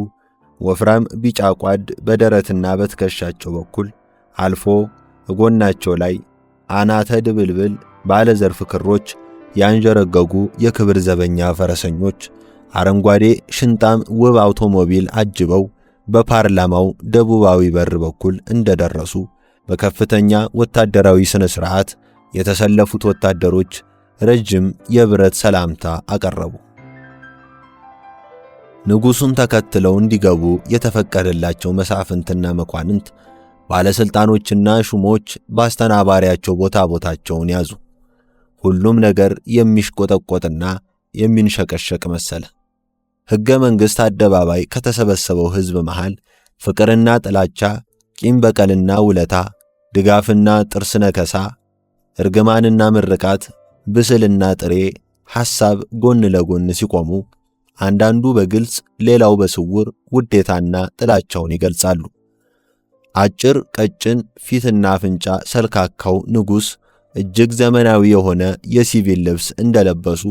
ወፍራም ቢጫ ቋድ በደረትና በትከሻቸው በኩል አልፎ ጎናቸው ላይ አናተ ድብልብል ባለ ዘርፍ ክሮች ያንጀረገጉ የክብር ዘበኛ ፈረሰኞች አረንጓዴ ሽንጣም ውብ አውቶሞቢል አጅበው በፓርላማው ደቡባዊ በር በኩል እንደደረሱ በከፍተኛ ወታደራዊ ስነ ስርዓት የተሰለፉት ወታደሮች ረጅም የብረት ሰላምታ አቀረቡ። ንጉሡን ተከትለው እንዲገቡ የተፈቀደላቸው መሳፍንትና መኳንንት፣ ባለስልጣኖችና ሹሞች በአስተናባሪያቸው ቦታቸውን ያዙ። ሁሉም ነገር የሚሽቆጠቆጥና የሚንሸቀሸቅ መሰለ። ሕገ መንግሥት አደባባይ ከተሰበሰበው ሕዝብ መሃል ፍቅርና ጥላቻ፣ ቂም በቀልና ውለታ፣ ድጋፍና ጥርስ ነከሳ፣ እርግማንና ምርቃት፣ ብስልና ጥሬ ሐሳብ ጎን ለጎን ሲቆሙ አንዳንዱ በግልጽ ሌላው በስውር ውዴታና ጥላቻውን ይገልጻሉ። አጭር ቀጭን ፊትና አፍንጫ ሰልካካው ንጉሥ እጅግ ዘመናዊ የሆነ የሲቪል ልብስ እንደለበሱ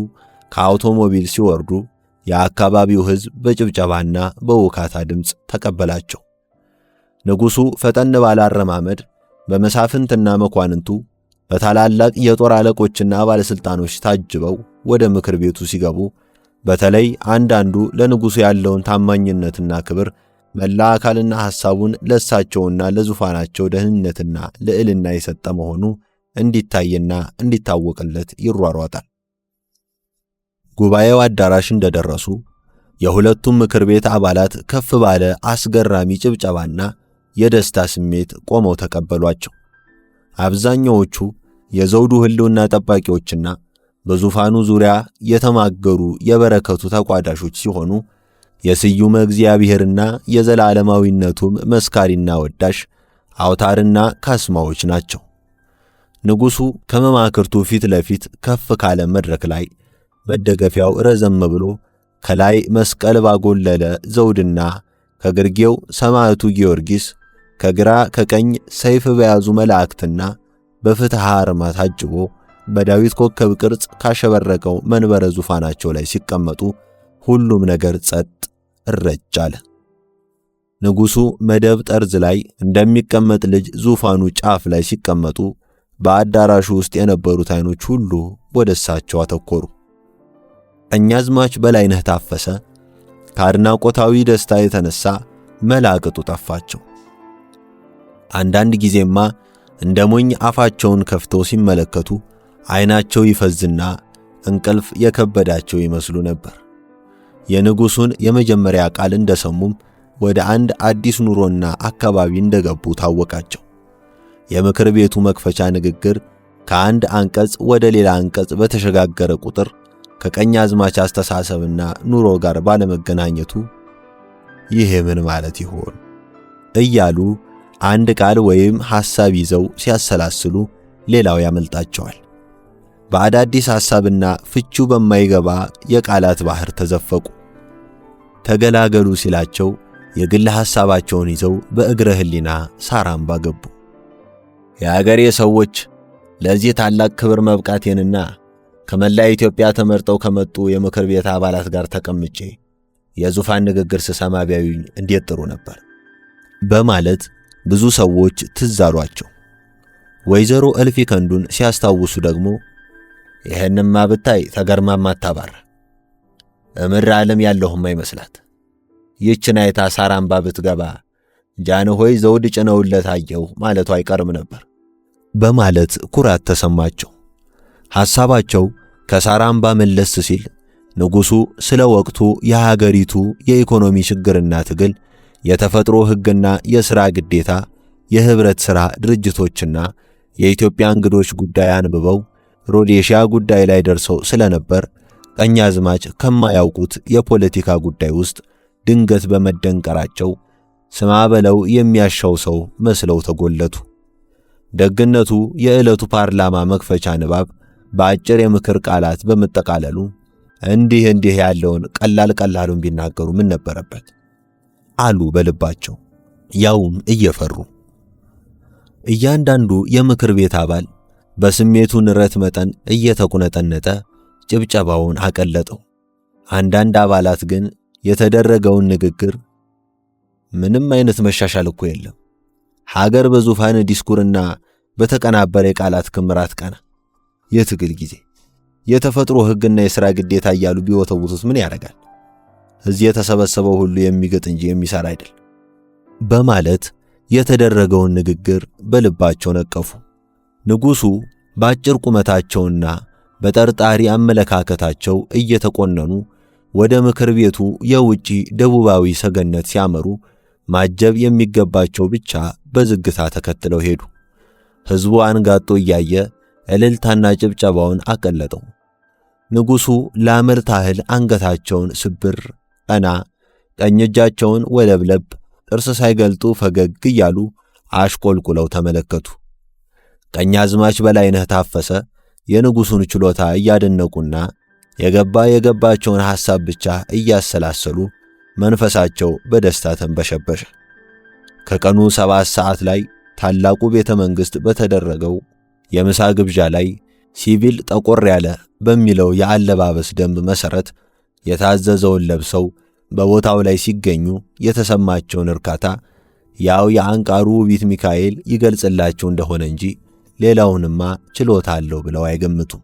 ከአውቶሞቢል ሲወርዱ የአካባቢው ሕዝብ በጭብጨባና በውካታ ድምፅ ተቀበላቸው። ንጉሡ ፈጠን ባለ አረማመድ በመሳፍንትና መኳንንቱ በታላላቅ የጦር አለቆችና ባለስልጣኖች ታጅበው ወደ ምክር ቤቱ ሲገቡ በተለይ አንዳንዱ ለንጉሡ ያለውን ታማኝነትና ክብር መላ አካልና ሐሳቡን ለእሳቸውና ለዙፋናቸው ደህንነትና ልዕልና የሰጠ መሆኑ እንዲታይና እንዲታወቅለት ይሯሯጣል። ጉባኤው አዳራሽ እንደደረሱ የሁለቱም ምክር ቤት አባላት ከፍ ባለ አስገራሚ ጭብጨባና የደስታ ስሜት ቆመው ተቀበሏቸው። አብዛኛዎቹ የዘውዱ ሕልውና ጠባቂዎችና በዙፋኑ ዙሪያ የተማገሩ የበረከቱ ተቋዳሾች ሲሆኑ የስዩመ እግዚአብሔርና የዘላለማዊነቱም መስካሪና ወዳሽ አውታርና ካስማዎች ናቸው። ንጉሡ ከመማክርቱ ፊት ለፊት ከፍ ካለ መድረክ ላይ መደገፊያው ረዘም ብሎ ከላይ መስቀል ባጎለለ ዘውድና ከግርጌው ሰማዕቱ ጊዮርጊስ ከግራ ከቀኝ ሰይፍ በያዙ መላእክትና በፍትሐ አርማ ታጅቦ በዳዊት ኮከብ ቅርጽ ካሸበረቀው መንበረ ዙፋናቸው ላይ ሲቀመጡ ሁሉም ነገር ጸጥ እረጭ አለ። ንጉሡ መደብ ጠርዝ ላይ እንደሚቀመጥ ልጅ ዙፋኑ ጫፍ ላይ ሲቀመጡ በአዳራሹ ውስጥ የነበሩት ዓይኖች ሁሉ ወደ እሳቸው አተኮሩ። ቀኛዝማች በላይነህ ታፈሰ ከአድናቆታዊ ደስታ የተነሳ መላቅጡ ጠፋቸው። አንዳንድ ጊዜማ እንደ ሞኝ አፋቸውን ከፍተው ሲመለከቱ ዓይናቸው ይፈዝና እንቅልፍ የከበዳቸው ይመስሉ ነበር። የንጉሡን የመጀመሪያ ቃል እንደሰሙም ወደ አንድ አዲስ ኑሮና አካባቢ እንደገቡ ታወቃቸው። የምክር ቤቱ መክፈቻ ንግግር ከአንድ አንቀጽ ወደ ሌላ አንቀጽ በተሸጋገረ ቁጥር ከቀኛዝማች አስተሳሰብና ኑሮ ጋር ባለመገናኘቱ ይሄ ምን ማለት ይሆን እያሉ አንድ ቃል ወይም ሐሳብ ይዘው ሲያሰላስሉ ሌላው ያመልጣቸዋል። በአዳዲስ ሐሳብና ፍቺው በማይገባ የቃላት ባህር ተዘፈቁ። ተገላገሉ ሲላቸው የግል ሐሳባቸውን ይዘው በእግረ ህሊና ሳራምባ ገቡ። የአገሬ ሰዎች ለዚህ ታላቅ ክብር መብቃቴንና ከመላ ኢትዮጵያ ተመርጠው ከመጡ የምክር ቤት አባላት ጋር ተቀምጬ የዙፋን ንግግር ስሰማ ቢያዩኝ እንዴት ጥሩ ነበር በማለት ብዙ ሰዎች ትዝ አሏቸው። ወይዘሮ እልፊ ከንዱን ሲያስታውሱ ደግሞ ይሄንማ ብታይ ተገርማማ አታባራ እምር ዓለም ያለውም አይመስላት ይህችን አይታ ሳራምባ ብትገባ ጃንሆይ ዘውድ ጭነውለት አየው ማለቱ አይቀርም ነበር በማለት ኩራት ተሰማቸው። ሐሳባቸው ከሳራምባ መለስ ሲል ንጉሡ ስለ ወቅቱ የሀገሪቱ የኢኮኖሚ ችግርና ትግል፣ የተፈጥሮ ሕግና የሥራ ግዴታ፣ የህብረት ሥራ ድርጅቶችና የኢትዮጵያ እንግዶች ጉዳይ አንብበው ሮዴሺያ ጉዳይ ላይ ደርሰው ስለነበር ቀኛዝማች ከማያውቁት የፖለቲካ ጉዳይ ውስጥ ድንገት በመደንቀራቸው ስማ በለው የሚያሻው ሰው መስለው ተጎለቱ። ደግነቱ የዕለቱ ፓርላማ መክፈቻ ንባብ በአጭር የምክር ቃላት በመጠቃለሉ እንዲህ ያለውን ቀላሉን ቢናገሩ ምን ነበረበት አሉ በልባቸው፣ ያውም እየፈሩ። እያንዳንዱ የምክር ቤት አባል በስሜቱ ንረት መጠን እየተቁነጠነጠ ጭብጨባውን አቀለጠው። አንዳንድ አባላት ግን የተደረገውን ንግግር ምንም አይነት መሻሻል እኮ የለም፣ ሀገር በዙፋን ዲስኩርና በተቀናበረ የቃላት ክምራት ቀና፣ የትግል ጊዜ፣ የተፈጥሮ ሕግና የሥራ ግዴታ እያሉ ቢወተውቱት ምን ያደርጋል? እዚህ የተሰበሰበው ሁሉ የሚገጥ እንጂ የሚሰራ አይደል በማለት የተደረገውን ንግግር በልባቸው ነቀፉ። ንጉሡ በአጭር ቁመታቸውና በጠርጣሪ አመለካከታቸው እየተቆነኑ ወደ ምክር ቤቱ የውጪ ደቡባዊ ሰገነት ሲያመሩ ማጀብ የሚገባቸው ብቻ በዝግታ ተከትለው ሄዱ። ሕዝቡ አንጋጦ እያየ እልልታና ጭብጨባውን አቀለጠው። ንጉሡ ለዓመት ታህል አንገታቸውን ስብር ቀና፣ ቀኝ እጃቸውን ወለብለብ፣ ጥርስ ሳይገልጡ ፈገግ እያሉ አሽቆልቁለው ተመለከቱ። ቀኛዝማች በላይነህ ታፈሰ የንጉሡን ችሎታ እያደነቁና የገባቸውን ሐሳብ ብቻ እያሰላሰሉ መንፈሳቸው በደስታ ተንበሸበሸ። ከቀኑ 7 ሰዓት ላይ ታላቁ ቤተ መንግሥት በተደረገው የምሳ ግብዣ ላይ ሲቪል ጠቆር ያለ በሚለው የአለባበስ ደንብ መሠረት የታዘዘውን ለብሰው በቦታው ላይ ሲገኙ የተሰማቸውን እርካታ ያው የአንቃሩ ውቢት ሚካኤል ይገልጽላቸው እንደሆነ እንጂ ሌላውንማ ችሎታ አለው ብለው አይገምቱም።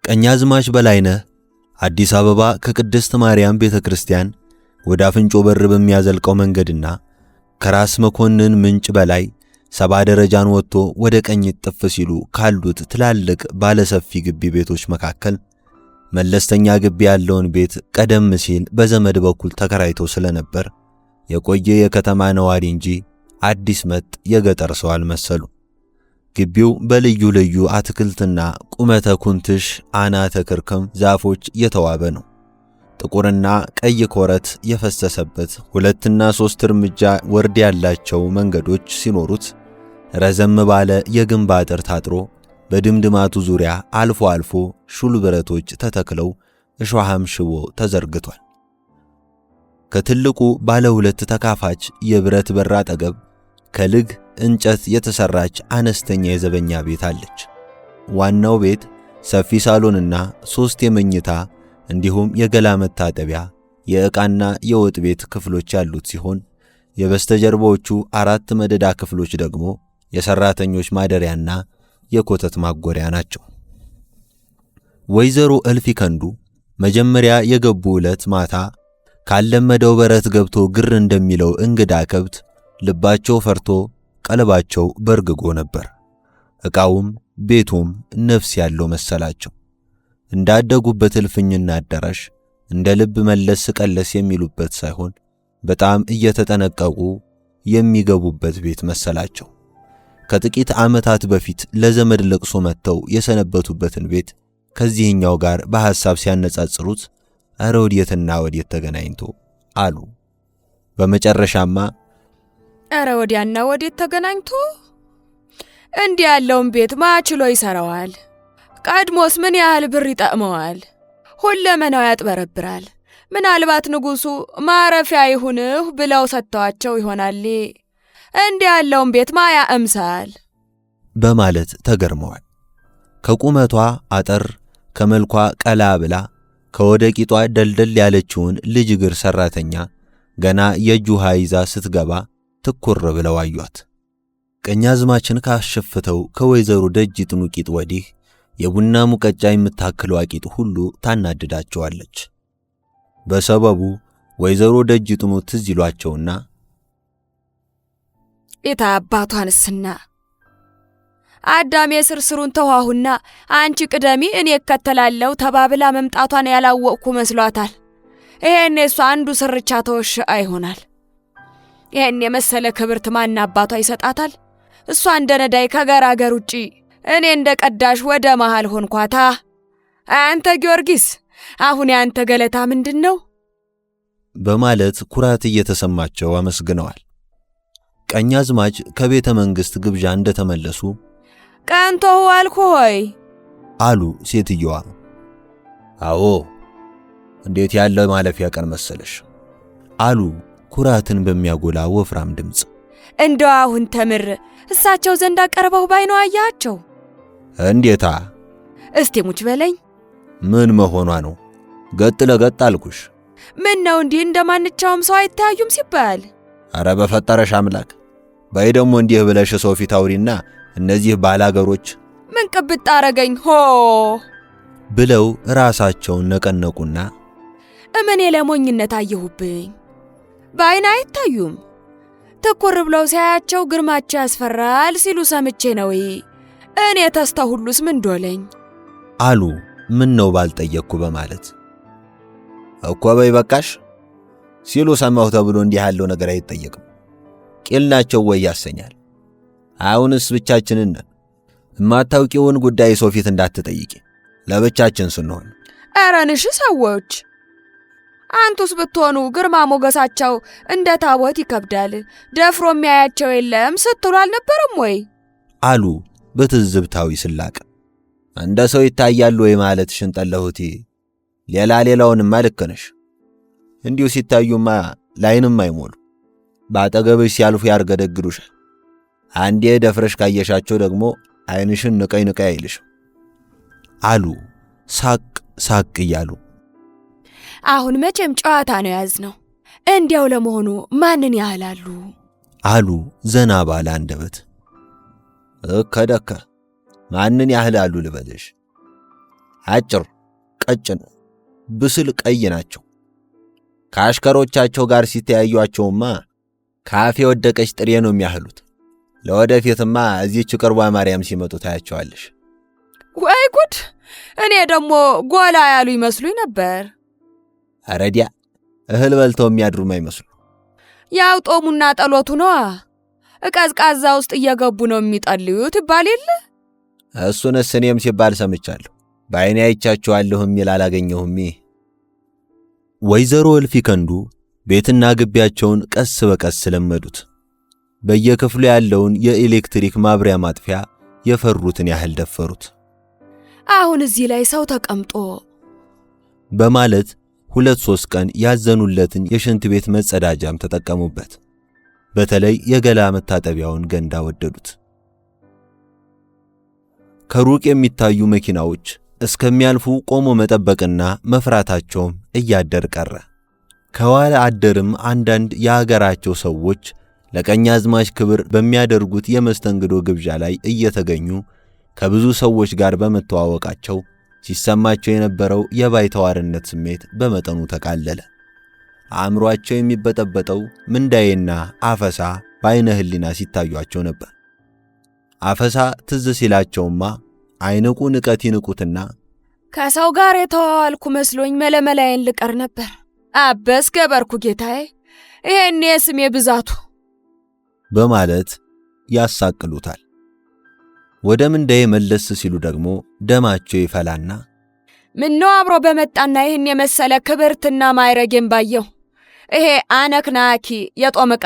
ቀኛዝማች በላይነህ አዲስ አበባ ከቅድስት ማርያም ቤተክርስቲያን ወደ አፍንጮ በር በሚያዘልቀው መንገድና ከራስ መኮንን ምንጭ በላይ 70 ደረጃን ወጥቶ ወደ ቀኝ ጥፍ ሲሉ ካሉት ትላልቅ ባለሰፊ ግቢ ቤቶች መካከል መለስተኛ ግቢ ያለውን ቤት ቀደም ሲል በዘመድ በኩል ተከራይቶ ስለነበር የቆየ የከተማ ነዋሪ እንጂ አዲስ መጥ የገጠር ሰው አልመሰሉ። ግቢው በልዩ ልዩ አትክልትና ቁመተ ኩንትሽ አናተ ክርከም ዛፎች የተዋበ ነው። ጥቁርና ቀይ ኮረት የፈሰሰበት 2 እና 3 እርምጃ ወርድ ያላቸው መንገዶች ሲኖሩት ረዘም ባለ የግንብ አጥር ታጥሮ በድምድማቱ ዙሪያ አልፎ አልፎ ሹል ብረቶች ተተክለው እሾሃም ሽቦ ተዘርግቷል። ከትልቁ ባለ 2 ተካፋች የብረት በር አጠገብ ከልግ እንጨት የተሰራች አነስተኛ የዘበኛ ቤት አለች። ዋናው ቤት ሰፊ ሳሎንና 3 የመኝታ እንዲሁም የገላ መታጠቢያ፣ የዕቃና የወጥ ቤት ክፍሎች ያሉት ሲሆን የበስተጀርባዎቹ 4 መደዳ ክፍሎች ደግሞ የሰራተኞች ማደሪያና የኮተት ማጎሪያ ናቸው። ወይዘሮ እልፊ ከንዱ መጀመሪያ የገቡ ዕለት ማታ ካለመደው በረት ገብቶ ግር እንደሚለው እንግዳ ከብት ልባቸው ፈርቶ ቀለባቸው በርግጎ ነበር። ዕቃውም ቤቱም ነፍስ ያለው መሰላቸው። እንዳደጉበት እልፍኝና አዳራሽ እንደ ልብ መለስ ቀለስ የሚሉበት ሳይሆን በጣም እየተጠነቀቁ የሚገቡበት ቤት መሰላቸው። ከጥቂት ዓመታት በፊት ለዘመድ ለቅሶ መጥተው የሰነበቱበትን ቤት ከዚህኛው ጋር በሐሳብ ሲያነጻጽሩት አረ ወዴትና ወዴት ተገናኝቶ አሉ። በመጨረሻማ አረ ወዲያና ወዴት ተገናኝቶ እንዲህ ያለውን ቤት ማችሎ ይሰራዋል? ቀድሞስ ምን ያህል ብር ይጠቅመዋል? ሁለመናው ያጥበረብራል። ምናልባት ንጉሡ ማረፊያ ይሁንህ ብለው ሰጥተዋቸው ይሆናል። እንዲህ ያለውን ቤት ማያ እምሳል በማለት ተገርመዋል። ከቁመቷ አጠር ከመልኳ ቀላ ብላ ከወደ ቂጧ ደልደል ያለችውን ልጅ እግር ሰራተኛ ገና የእጁ ውሃ ይዛ ስትገባ ትኩር ብለው አዩአት። ቀኛዝማችን ካሸፍተው ከወይዘሮ ደጅ ጥኑ ቂጥ ወዲህ የቡና ሙቀጫ የምታክለው ቂጥ ሁሉ ታናድዳቸዋለች። በሰበቡ ወይዘሮ ደጅ ጥኑ ትዝ ይሏቸውና የታ አባቷንስና አዳሜ ስርስሩን ተዋሁና አንቺ ቅደሚ እኔ እከተላለሁ ተባብላ መምጣቷን ያላወቅኩ መስሏታል። ይሄን እሷ አንዱ ስርቻ ተወሽ አይሆናል። ይሄን የመሰለ ክብርት ማን አባቷ ይሰጣታል? እሷ እንደ ነዳይ ከገራገር ውጪ እኔ እንደ ቀዳሽ ወደ መሃል ሆንኳታ። አንተ ጊዮርጊስ አሁን ያንተ ገለታ ምንድነው? በማለት ኩራት እየተሰማቸው አመስግነዋል። ቀኛዝማች ከቤተ መንግሥት ግብዣ እንደተመለሱ ቀንቶህ አልኩ ሆይ አሉ ሴትየዋ። አዎ እንዴት ያለ ማለፊያ ቀን መሰለሽ አሉ ኩራትን በሚያጎላ ወፍራም ድምፅ። እንደው አሁን ተምር እሳቸው ዘንድ አቀርበው ባይነው አያቸው? እንዴታ? እስቲ ሙች በለኝ። ምን መሆኗ ነው? ገጥ ለገጥ አልኩሽ። ምን ነው እንዲህ እንደማንቻውም ሰው አይታዩም ሲባል? አረ በፈጠረሽ አምላክ በይ ደግሞ እንዲህ ብለሽ ሰው ፊት አውሪና እነዚህ ባላገሮች ምን ቅብጥ አረገኝ ሆ ብለው ራሳቸውን ነቀነቁና እመኔ ለሞኝነት አየሁብኝ። በአይን አይታዩም። ትኩር ብለው ሲያያቸው ግርማቸው ያስፈራል ሲሉ ሰምቼ ነው። እኔ ተስታ ሁሉስ ምን ዶለኝ አሉ። ምን ነው ባልጠየቅኩ በማለት እኮ በይ በቃሽ ሲሉ ሰማሁ ተብሎ እንዲህ ያለው ነገር አይጠየቅም። ቂል ናቸው ወይ ያሰኛል። አሁንስ ብቻችንን ነን። የማታውቂውን ጉዳይ ሰው ፊት እንዳትጠይቂ ለብቻችን ስንሆን። አረንሽ ሰዎች አንቱስ ብትሆኑ ግርማ ሞገሳቸው እንደ ታቦት ይከብዳል፣ ደፍሮ የሚያያቸው የለም ስትሉ አልነበረም ወይ? አሉ በትዝብታዊ ስላቅ። እንደ ሰው ይታያሉ ወይ ማለትሽን ጠለሁት። ሌላውንማ ልክ ነሽ። እንዲሁ ሲታዩማ ላይንም አይሞሉ፣ ባጠገብሽ ሲያልፉ ያርገደግዱሻል። አንዴ ደፍረሽ ካየሻቸው ደግሞ አይንሽን ንቀይ አይልሽም አሉ ሳቅ ሳቅ እያሉ። አሁን መቼም ጨዋታ ነው ያዝነው። እንዲያው ለመሆኑ ማንን ያህላሉ? አሉ ዘና ባለ አንደበት። እከደከ ማንን ያህላሉ ልበልሽ? አጭር ቀጭን ብስል ቀይ ናቸው። ከአሽከሮቻቸው ጋር ሲተያዩአቸውማ ካፌ ወደቀች ጥሬ ነው የሚያህሉት። ለወደፊትማ እዚህች ቅርቧ ማርያም ሲመጡ ታያቸዋለሽ። ወይ ጉድ! እኔ ደግሞ ጎላ ያሉ ይመስሉኝ ነበር። አረዲያ እህል በልተው የሚያድሩም አይመስሉ። ያው ጦሙና ጠሎቱ ነዋ። ቀዝቃዛ ውስጥ እየገቡ ነው የሚጠልዩት ይባል የለ? እሱንስ እኔም ሲባል ሰምቻለሁ። በዓይኔ አይቻቸዋለሁ የሚል አላገኘሁም። ወይዘሮ እልፊ ከንዱ ቤትና ግቢያቸውን ቀስ በቀስ ለመዱት። በየክፍሉ ያለውን የኤሌክትሪክ ማብሪያ ማጥፊያ የፈሩትን ያህል ደፈሩት። አሁን እዚህ ላይ ሰው ተቀምጦ በማለት 2-3 ቀን ያዘኑለትን የሽንት ቤት መጸዳጃም ተጠቀሙበት። በተለይ የገላ መታጠቢያውን ገንዳ ወደዱት። ከሩቅ የሚታዩ መኪናዎች እስከሚያልፉ ቆሞ መጠበቅና መፍራታቸውም እያደር ቀረ። ከኋላ አደርም አንዳንድ የሀገራቸው ሰዎች ለቀኛዝማች ክብር በሚያደርጉት የመስተንግዶ ግብዣ ላይ እየተገኙ ከብዙ ሰዎች ጋር በመተዋወቃቸው ሲሰማቸው የነበረው የባይተዋርነት ስሜት በመጠኑ ተቃለለ። አእምሮአቸው የሚበጠበጠው ምንዳዬና አፈሳ በዓይነ ሕሊና ሲታዩአቸው ነበር። አፈሳ ትዝ ሲላቸውማ አይንቁ ንቀት ይንቁትና ከሰው ጋር የተዋዋልኩ መስሎኝ መለመላዬን ልቀር ነበር። አበስ ገበርኩ ጌታዬ፣ ይሄን የስሜ ብዛቱ በማለት ያሳቅሉታል። ወደ ምንዳዬ መለስ ሲሉ ደግሞ ደማቸው ይፈላና ምነው አብሮ በመጣና ይህን የመሰለ ክብርትና ማይረጌን ባየው። ይሄ አነክናኪ የጦም ዕቃ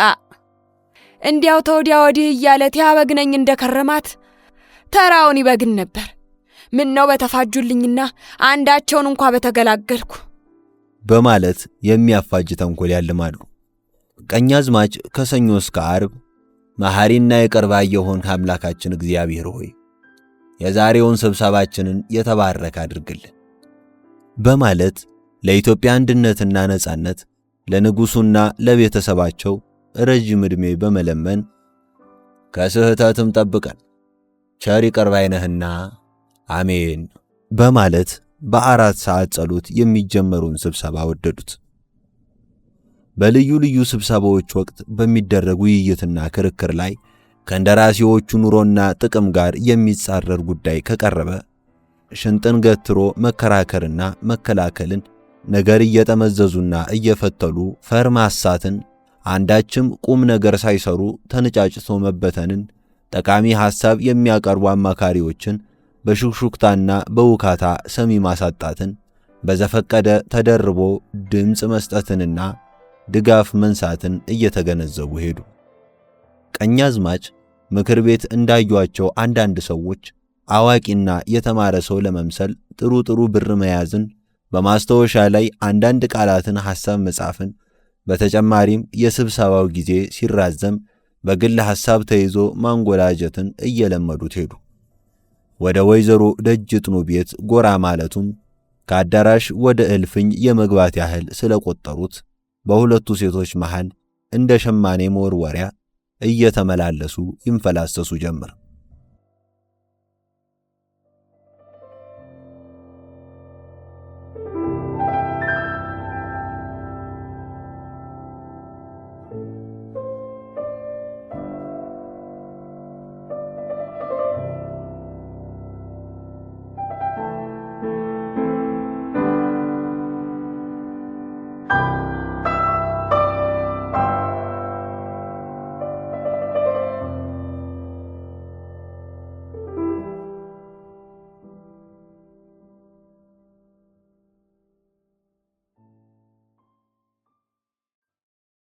እንዲያው ተወዲያ ወዲህ እያለት ያበግነኝ እንደከረማት ተራውን ይበግን ነበር። ምነው በተፋጁልኝና አንዳቸውን እንኳ በተገላገልኩ በማለት የሚያፋጅ ተንኮል ያልማሉ። ቀኛዝማች ከሰኞ እስከ ዓርብ መሐሪና ይቅር ባይ የሆንክ አምላካችን እግዚአብሔር ሆይ የዛሬውን ስብሰባችንን የተባረከ አድርግልን በማለት ለኢትዮጵያ አንድነትና ነጻነት ለንጉሱና ለቤተሰባቸው ረጅም ዕድሜ በመለመን ከስህተትም ጠብቀን ቸር ይቅር ባይ ነህና አሜን በማለት በ4 ሰዓት ጸሎት የሚጀመሩን ስብሰባ ወደዱት። በልዩ ልዩ ስብሰባዎች ወቅት በሚደረጉ ውይይትና ክርክር ላይ ከእንደራሴዎቹ ኑሮና ጥቅም ጋር የሚጻረር ጉዳይ ከቀረበ ሽንጥን ገትሮ መከራከርና መከላከልን፣ ነገር እየጠመዘዙና እየፈተሉ ፈር ማሳትን፣ አንዳችም ቁም ነገር ሳይሰሩ ተነጫጭቶ መበተንን፣ ጠቃሚ ሐሳብ የሚያቀርቡ አማካሪዎችን በሹክሹክታና በውካታ ሰሚ ማሳጣትን፣ በዘፈቀደ ተደርቦ ድምፅ መስጠትንና ድጋፍ መንሳትን እየተገነዘቡ ሄዱ። ቀኛዝማች ምክር ቤት እንዳዩአቸው አንዳንድ ሰዎች አዋቂና የተማረ ሰው ለመምሰል ጥሩ ብር መያዝን፣ በማስታወሻ ላይ አንዳንድ ቃላትን ሐሳብ መጻፍን፣ በተጨማሪም የስብሰባው ጊዜ ሲራዘም በግል ሐሳብ ተይዞ ማንጎላጀትን እየለመዱት ሄዱ። ወደ ወይዘሮ ደጅጥኑ ቤት ጎራ ማለቱም ከአዳራሽ ወደ እልፍኝ የመግባት ያህል ስለቆጠሩት በሁለቱ ሴቶች መሃል እንደ ሸማኔ መወርወሪያ እየተመላለሱ ይንፈላሰሱ ጀመር።